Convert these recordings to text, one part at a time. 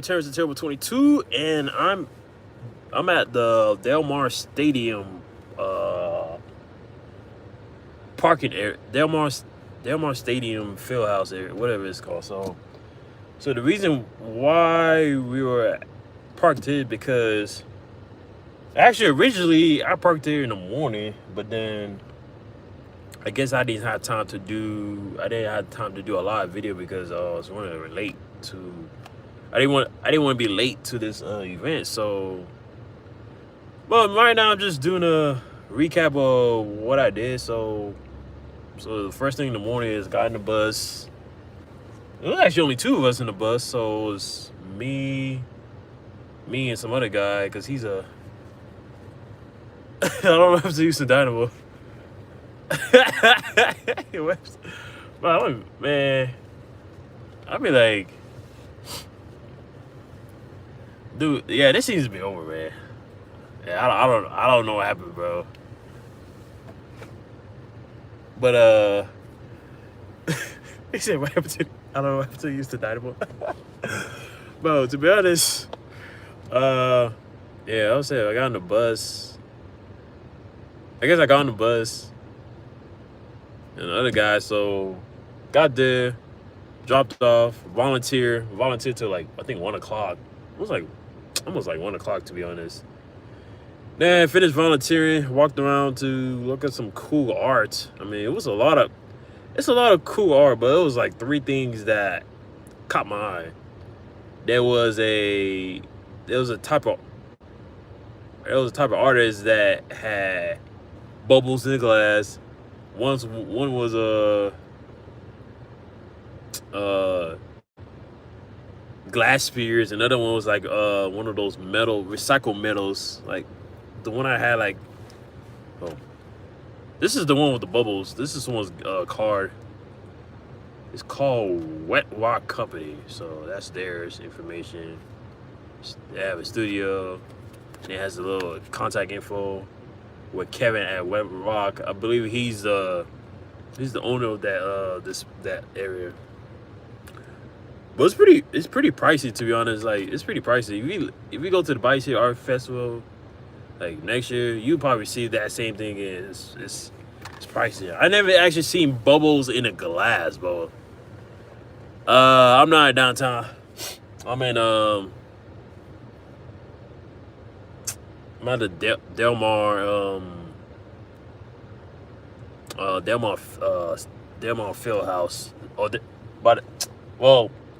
Terrence the Terrible 22, and I'm at the Del Mar Stadium parking area. Del Mar Stadium Fieldhouse area, whatever it's called. So the reason why we were parked here because actually originally I parked here in the morning, but then I guess I didn't have time to do a live video because I was running late to I didn't want to be late to this event. So but right now I'm just doing a recap of what I did. So the first thing in the morning is got in the bus. It was actually only two of us in the bus, so it was me and some other guy because he's a I don't know if to use the dynamo. Man, I be like, dude, yeah, this seems to be over, man. Yeah, I don't know what happened, bro. But he said what happened to I don't know what happened to use the dynamo. Bro, to be honest, yeah, I was saying I got on the bus. I guess I got on the bus and the other guy, so got there, dropped off, volunteer till like I think 1 o'clock. It was like almost like 1 o'clock to be honest. Then finished volunteering, walked around to look at some cool art. I mean, it's a lot of cool art, but it was like three things that caught my eye. There was a type of artist that had bubbles in the glass. One was glass spheres. Another one was like one of those recycled metals. Like the one I had like oh, this is the one with the bubbles. This is someone's card. It's called Wet Rock Company. So that's theirs information. They have a studio. And it has a little contact info with Kevin at Wet Rock. I believe he's the owner of that area. But it's pretty pricey to be honest. Like it's pretty pricey. If we go to the Bayou City Art Festival like next year, you probably see that same thing. It's pricey. I never actually seen bubbles in a glass, bro. I'm not downtown. I'm in I'm at the Del Mar Fieldhouse.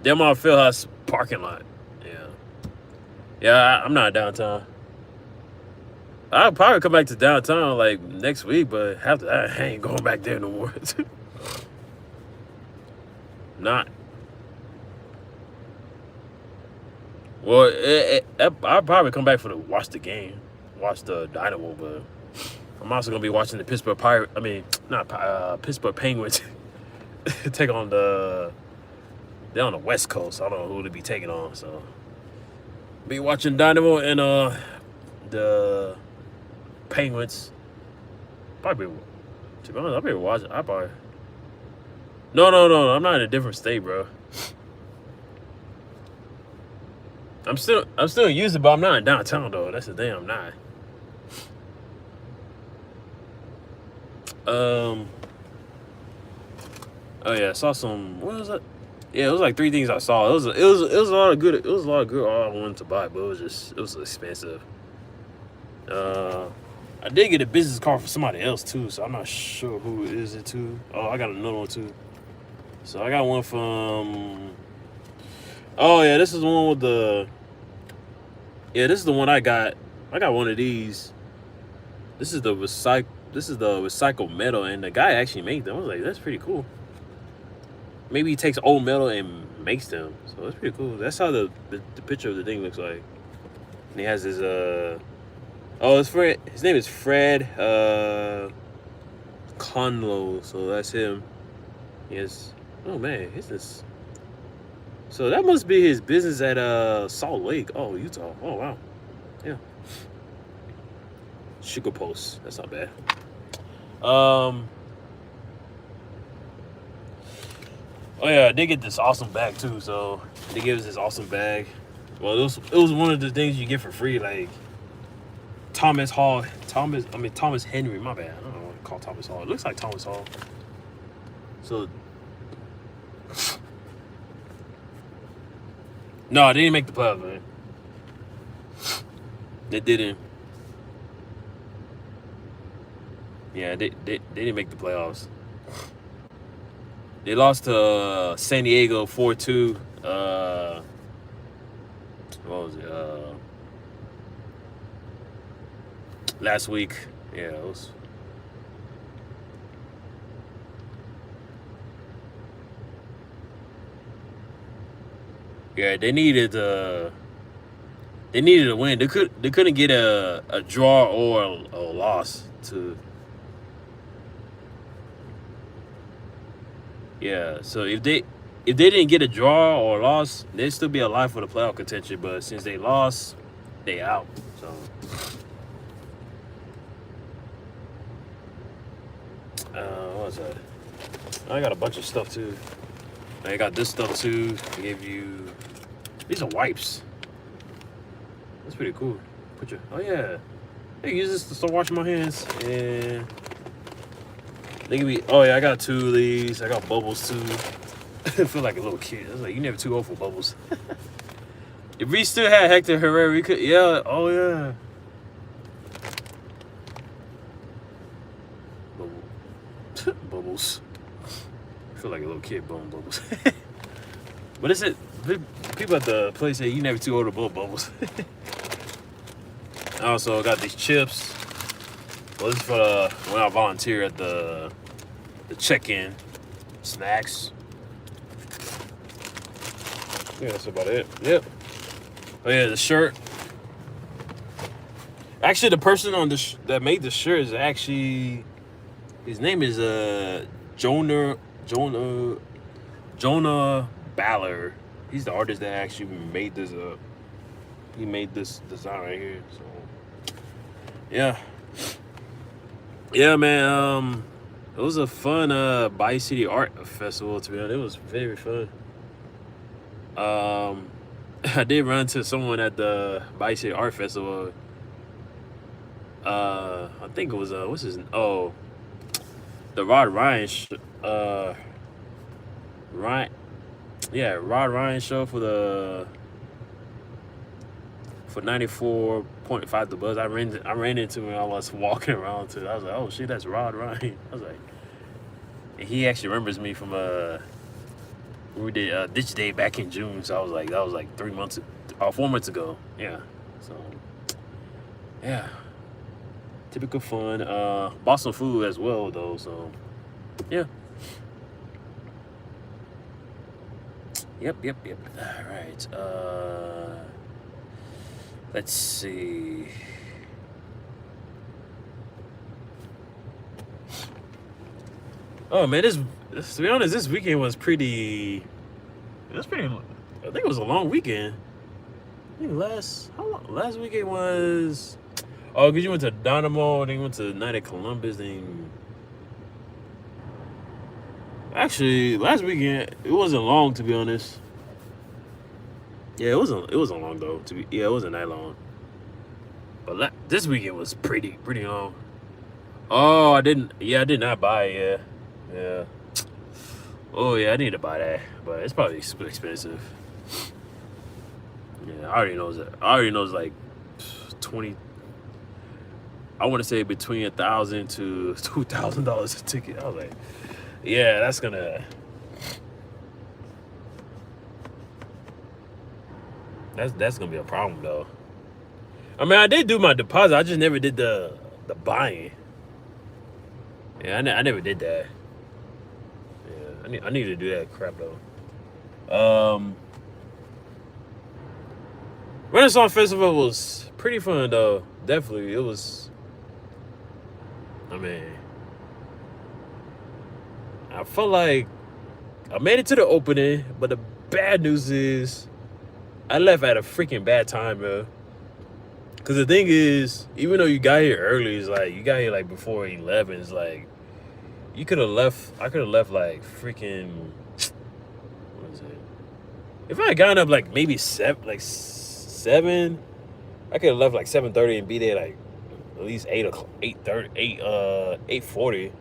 Del Mar Fieldhouse parking lot. Yeah, I'm not downtown. I'll probably come back to downtown like next week, but after that, I ain't going back there no more. Not. Well, I'll probably come back watch the game, watch the Dynamo, but I'm also gonna be watching the Pittsburgh Pirate. I mean, not Pittsburgh Penguins take on they're on the West Coast. I don't know who to be taking on, so be watching Dynamo and the Penguins. Probably, to be honest, I'll be watching. I probably. No. I'm not in a different state, bro. I'm still in Houston, but I'm not in downtown though. That's the thing. I'm not. Oh yeah, I saw some. What was it? Yeah, it was like three things I saw. It was a lot of good. It was a lot of good art I wanted to buy, but it was expensive. I did get a business card for somebody else too, so I'm not sure who is it to. Oh, I got another one too. So I got one from. Oh yeah, this is the one with the. Yeah, this is the one I got. I got one of these. This is the recycled metal, and the guy actually made them. I was like, that's pretty cool. Maybe he takes old metal and makes them, so that's pretty cool. That's how the picture of the thing looks like. And he has his oh, his name is Fred Conlow, so that's him. Yes. Oh man, is this? So that must be his business at Salt Lake. Oh, Utah. Oh wow. Yeah. Sugar Post. That's not bad. Oh yeah, I did get this awesome bag too. So they gave us this awesome bag. Well, it was one of the things you get for free, like Thomas Hall, Thomas Henry. My bad. I don't know what to call Thomas Hall. It looks like Thomas Hall. So no, they didn't make the playoffs, man. They didn't. Yeah, they didn't make the playoffs. They lost to San Diego 4-2. What was it? Last week. Yeah, it was. Yeah, they needed a win. They couldn't get a draw or a loss to. Yeah, so if they didn't get a draw or a loss, they'd still be alive for the playoff contention. But since they lost, they out. So what was that? I got a bunch of stuff too. I got this stuff too. I gave you. These are wipes. That's pretty cool. Oh yeah. I can use this to start washing my hands. And they give me. Oh yeah, I got 2 of these. I got bubbles too. I feel like a little kid. I was like, you never too old for bubbles. If we still had Hector Herrera, we could. Yeah. Oh yeah. Bubbles. I feel like a little kid blowing bubbles. But it's it. People at the place say you never too old to blow bubbles. I also got these chips. Well, this is for when I volunteer at the check-in. Snacks. Yeah, that's about it. Yep. Oh yeah, the shirt. Actually, the person on that made the shirt is actually, his name is Jonah Baller. He's the artist that actually made this. He made this design right here. So yeah, man. It was a fun Bayou City Art Festival. To be honest, it was very fun. I did run into someone at the Bayou City Art Festival. I think it was what's his name? Oh, the Rod Ryan. Rod Ryan show for 94.5 The Buzz. I ran into him when I was walking around too. I was like, oh shit, that's Rod Ryan. I was like, and he actually remembers me from we did Ditch Day back in June. So I was like, that was like 4 months ago. Yeah. So yeah, typical fun. Boston food as well though. So yeah. Yep. All right. Let's see. Oh man, to be honest, this weekend was pretty. It was pretty. I think it was a long weekend. I think last weekend was. Oh, because you went to Dynamo, then you went to Night at Columbus, then. Actually, last weekend it wasn't long, to be honest. Yeah, it wasn't long though. It wasn't that long. But this weekend was pretty long. Oh, I did not buy it. Yeah. Oh yeah, I need to buy that, but it's probably expensive. Yeah, I already know it's like 20. I want to say between $1,000 to $2,000 a ticket. I was like, yeah, that's gonna be a problem though. I mean, I did do my deposit. I just never did the buying. Yeah, I never did that. Yeah, I need to do that crap though. Renaissance Festival was pretty fun though. Definitely, it was. I mean, I felt like I made it to the opening, but the bad news is I left at a freaking bad time, bro. Cause the thing is, even though you got here early, it's like you got here like before 11. It's like you could have left. I could have left like freaking. What is it? If I had gotten up like maybe 7, like 7. I could have left like 7:30 and be there like at least 8 o'clock, 8:30, 8:40.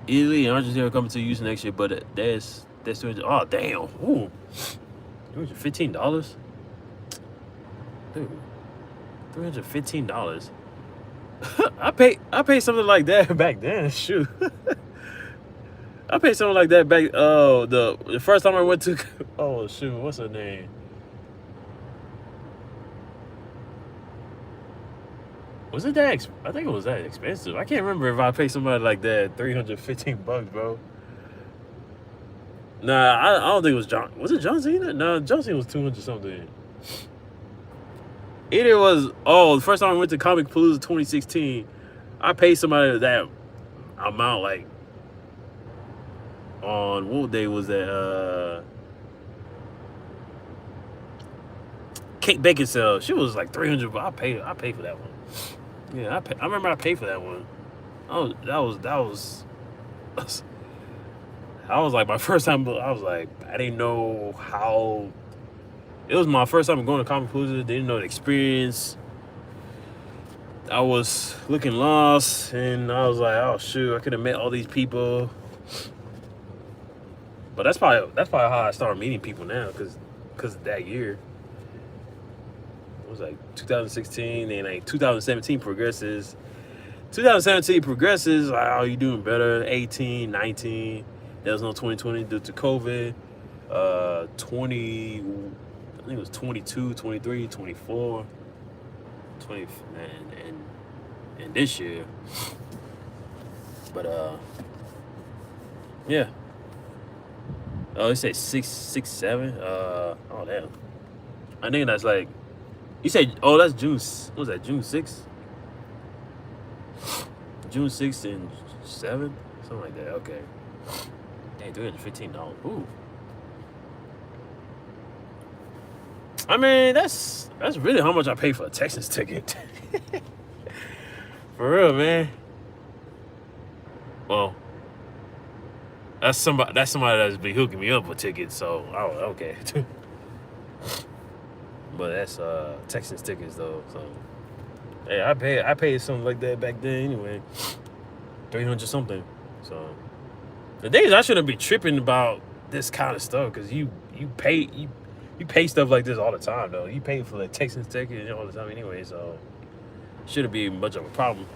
Italy and Argentina are coming to use next year, but that's 200. Oh damn! Ooh, $315, dude. $315. I paid something like that back then. Shoot, I paid something like that back. Oh, the first time I went to. Oh shoot, what's her name? Was it that? I think it was that expensive. I can't remember if I paid somebody like that $315, bro. Nah, I don't think it was John. Was it John Cena? No, John Cena was 200 something. Either was the first time I went to Comic Palooza 2016, I paid somebody that amount like on what day was that? Kate Beckinsale. She was like 300, but I paid for that one. Yeah, I remember I paid for that one. Oh, that was I was like my first time. I was like, I didn't know how. It was my first time going to Comic Palooza. Didn't know the experience. I was looking lost, and I was like, oh shoot, I could have met all these people. But that's probably how I started meeting people now, because that year. It was like 2016, and like 2017 progresses. 2017 progresses. Like, oh, you doing better? 18, 19. There was no 2020 due to COVID. 20, I think it was 22, 23, 24, 20, and this year. But yeah. Oh, it said 6, 7. Oh damn. I think that's like. You said, oh, that's June. What was that? June 6th. June 6th and 7, something like that. Okay. Dang, $315. Ooh. I mean, that's really how much I paid for a Texas ticket. For real, man. Well, that's somebody that's been hooking me up with tickets. So, oh, okay. But that's Texas tickets though. So, hey, I paid something like that back then anyway. 300 something. So, the thing is, I shouldn't be tripping about this kind of stuff, because you pay stuff like this all the time though. You pay for the Texas ticket all the time anyway, so shouldn't be much of a problem.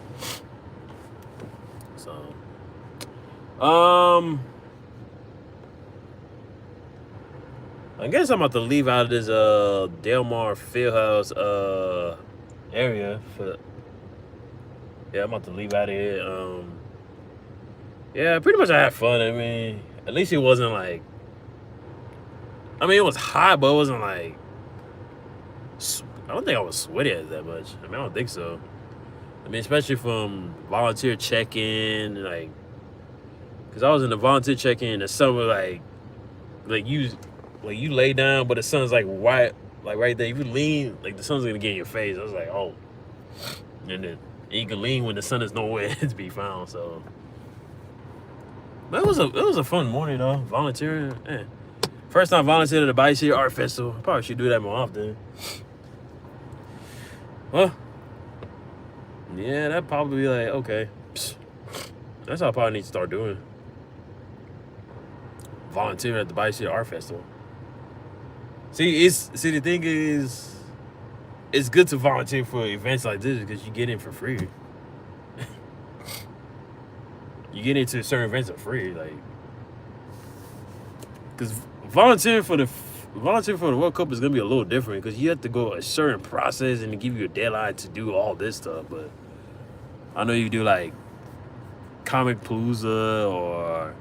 So, I guess I'm about to leave out of this Del Mar Fieldhouse area for. Yeah, I'm about to leave out of here. Yeah, pretty much I had fun. I mean, at least it wasn't like. I mean, it was hot, but it wasn't like. I don't think I was sweating that much. I mean, I don't think so. I mean, especially from volunteer check-in, like, because I was in the volunteer check-in, and the sun was like you lay down, but the sun's like right there. If you lean, like the sun's gonna get in your face. I was like, oh, and then you can lean when the sun is nowhere to be found. So, but it was a fun morning though, volunteering. Man. First time volunteered at the Bayou City Art Festival. Probably should do that more often. Well, yeah, that probably be like, okay. That's how I probably need to start doing. Volunteering at the Bayou City Art Festival. See, the thing is, it's good to volunteer for events like this because you get in for free. You get into certain events for free, like, because volunteering for the World Cup is gonna be a little different because you have to go a certain process and give you a deadline to do all this stuff. But I know you do like Comic Palooza or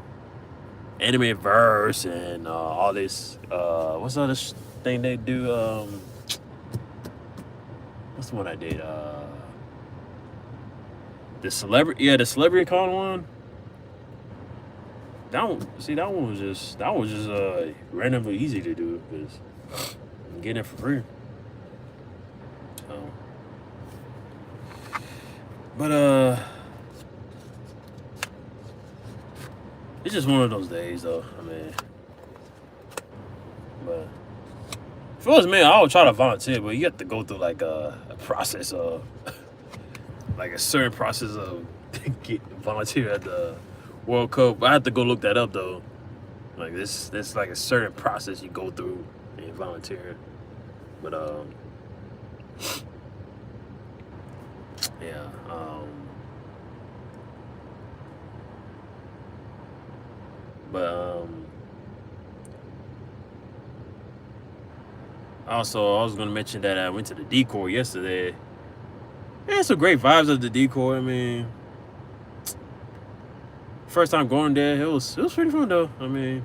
Anime Verse and all this. What's the other thing they do? What's the one I did? The Celebrity Con one. That one was just randomly easy to do because I'm getting it for free. So, but it's just one of those days though. I mean, But if it was me, I would try to volunteer, but you have to go through like a process of like a certain process of get volunteer at the World Cup. I have to go look that up though. Like this like a certain process you go through and volunteer. But yeah. But also I was gonna mention that I went to the decor yesterday. Yeah, some great vibes at the decor. I mean, first time going there, it was pretty fun though. I mean,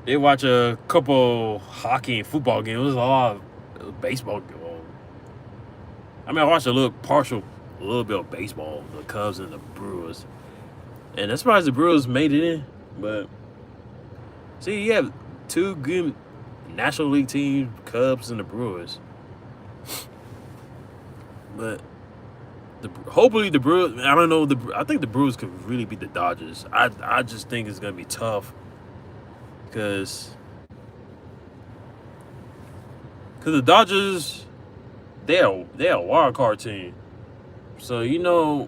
they watch a couple hockey and football games. It was a lot of baseball. I mean, I watched a little bit of baseball, the Cubs and the Brewers, and I'm surprised the Brewers made it in. But see, you have two good National League teams, Cubs and the Brewers. But hopefully the Brewers. I don't know. I think the Brewers could really beat the Dodgers. I just think it's gonna be tough because the Dodgers they're a wild card team, so you know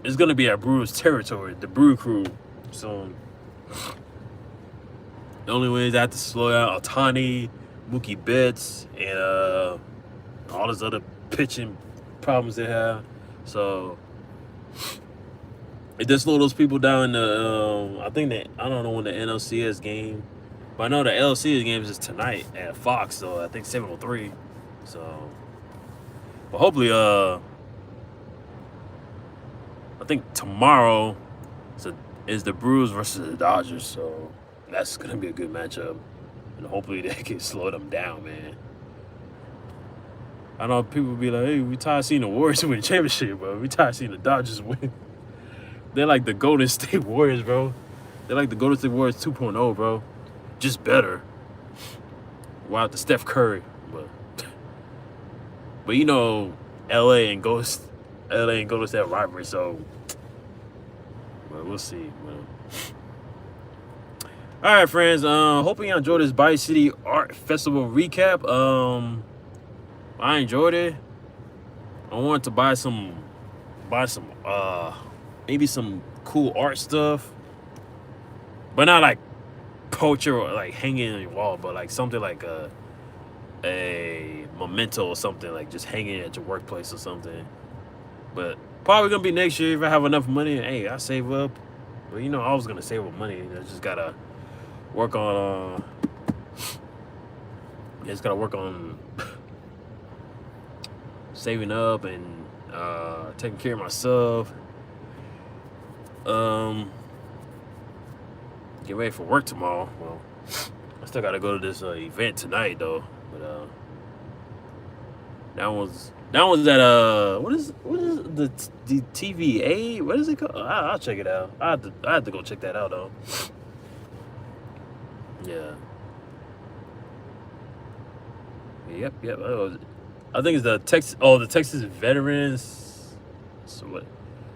it's gonna be at Brewers territory, the Brew Crew. So the only way is I have to slow down Ohtani, Mookie Betts, and all those other pitching problems they have. So if they slow those people down in the I think that I don't know when the NLCS game, but I know the LCS game is tonight at Fox, so I think 7:03. So but hopefully I think tomorrow is the Brewers versus the Dodgers, so that's gonna be a good matchup. And hopefully they can slow them down, man. I know people be like, hey, we tired of seeing the Warriors win the championship, bro. We tired of seeing the Dodgers win. They're like the Golden State Warriors, bro. They're like the Golden State Warriors 2.0, bro. Just better. Without the Steph Curry. But you know, LA and Golden State rivalry, so but we'll see. All right, friends. Hoping you enjoyed this Bayou City Art Festival recap. I enjoyed it. I wanted to buy some maybe some cool art stuff, but not like poacher or like hanging on your wall, but like something like a memento or something, like just hanging at your workplace or something. But probably gonna be next year if I have enough money. Hey, I save up. But you know, I was gonna save up money. I just gotta work on. Saving up and taking care of myself. Get ready for work tomorrow. Well, I still gotta go to this event tonight though. But that was at what is the TVA? What is it called? I'll check it out. I have to go check that out though. Yeah. Yep. I think it's the Texas Veterans. So what?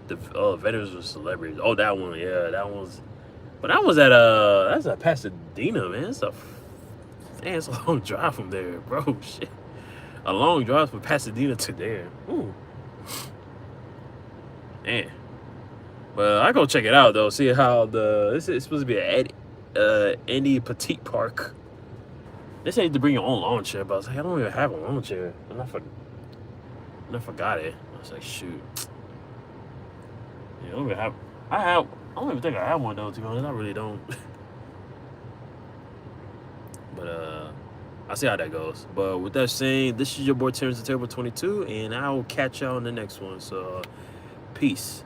The Veterans with Celebrities. Oh, that one. Yeah, that one's. But that was at that's at Pasadena, man. It's a long drive from there, bro. Shit, a long drive from Pasadena to there. Ooh, man. But I go check it out though. See how it's supposed to be at Andy Petite Park. They say you need to bring your own lawn chair, but I was like, I don't even have a lawn chair, and I forgot it. I was like, shoot. Yeah, I don't even think I have one though. To be honest, I really don't. But I'll see how that goes. But with that saying, this is your boy Terrence the Terrible 22, and I will catch y'all on the next one. So peace.